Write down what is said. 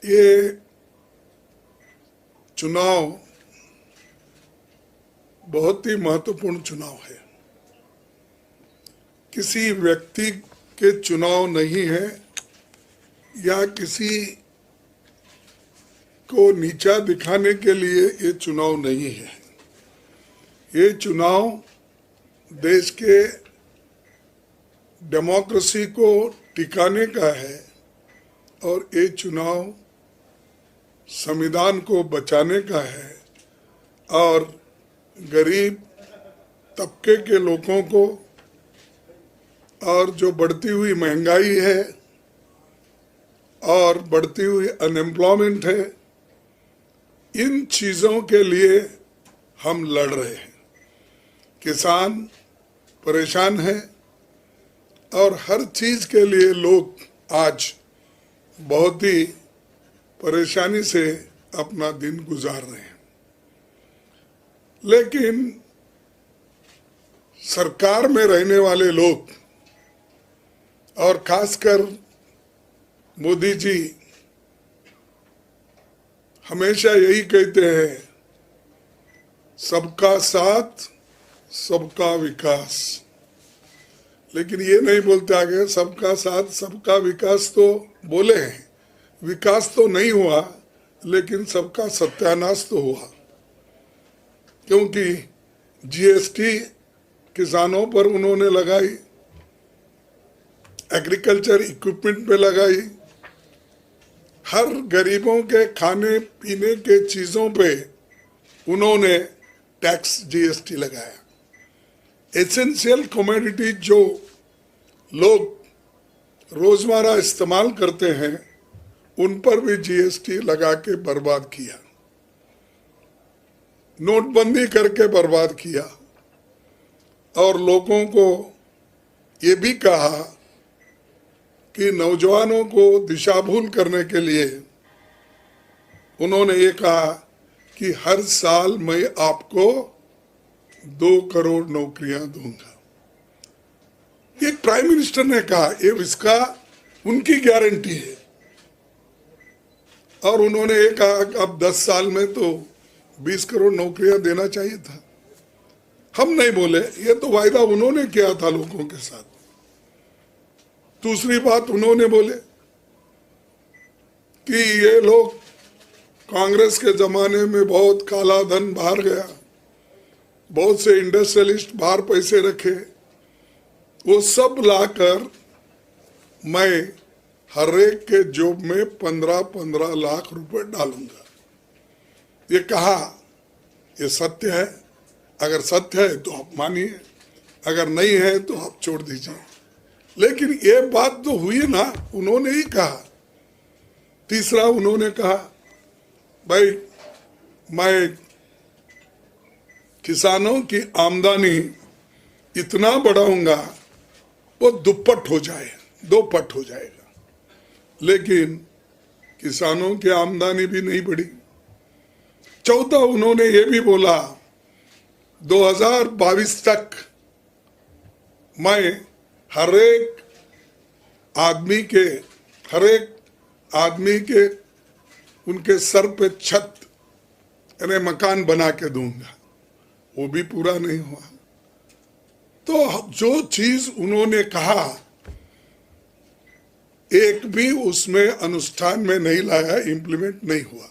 ये चुनाव बहुत ही महत्वपूर्ण चुनाव है। किसी व्यक्ति के चुनाव नहीं है या किसी को नीचा दिखाने के लिए ये चुनाव नहीं है। ये चुनाव देश के डेमोक्रेसी को टिकाने का है और ये चुनाव संविधान को बचाने का है और गरीब तबके के लोगों को और जो बढ़ती हुई महंगाई है और बढ़ती हुई अनएम्प्लॉयमेंट है, इन चीज़ों के लिए हम लड़ रहे हैं। किसान परेशान है और हर चीज़ के लिए लोग आज बहुत ही परेशानी से अपना दिन गुजार रहे हैं। लेकिन सरकार में रहने वाले लोग और खासकर मोदी जी हमेशा यही कहते हैं, सबका साथ सबका विकास। लेकिन ये नहीं बोलते आगे सबका साथ सबका विकास तो बोले हैं, विकास तो नहीं हुआ, लेकिन सबका सत्यानाश तो हुआ। क्योंकि जीएसटी किसानों पर उन्होंने लगाई, एग्रीकल्चर इक्विपमेंट पे लगाई, हर गरीबों के खाने पीने के चीज़ों पे उन्होंने टैक्स जीएसटी लगाया। एसेंशियल कमोडिटी जो लोग रोजमर्रा इस्तेमाल करते हैं उन पर भी जीएसटी लगा के बर्बाद किया, नोटबंदी करके बर्बाद किया और लोगों को ये भी कहा कि नौजवानों को दिशाभूल करने के लिए उन्होंने ये कहा कि हर साल मैं आपको 2 करोड़ नौकरियां दूंगा। ये प्राइम मिनिस्टर ने कहा, ये इसका उनकी गारंटी है। और उन्होंने ये कहा कि अब 10 साल में तो 20 करोड़ नौकरियां देना चाहिए था। हम नहीं बोले, ये तो वायदा उन्होंने किया था लोगों के साथ। दूसरी बात उन्होंने बोले कि ये लोग कांग्रेस के जमाने में बहुत काला धन बाहर गया, बहुत से इंडस्ट्रियलिस्ट बाहर पैसे रखे, वो सब लाकर मैं हर एक के जॉब में 15-15 लाख रुपए डालूंगा। ये कहा, ये सत्य है। अगर सत्य है तो आप मानिए, अगर नहीं है तो आप छोड़ दीजिए। लेकिन ये बात तो हुई ना, उन्होंने ही कहा। तीसरा उन्होंने कहा, भाई मैं किसानों की आमदनी इतना बढ़ाऊंगा वो दुप्पट हो जाए, 2 पट हो जाएगा। लेकिन किसानों की आमदनी भी नहीं बढ़ी। चौथा उन्होंने ये भी बोला 2022 तक मैं हर एक आदमी के उनके सर पे छत यानी मकान बना के दूंगा। वो भी पूरा नहीं हुआ। तो जो चीज उन्होंने कहा एक भी उसमें अनुष्ठान में नहीं लाया, इंप्लीमेंट नहीं हुआ।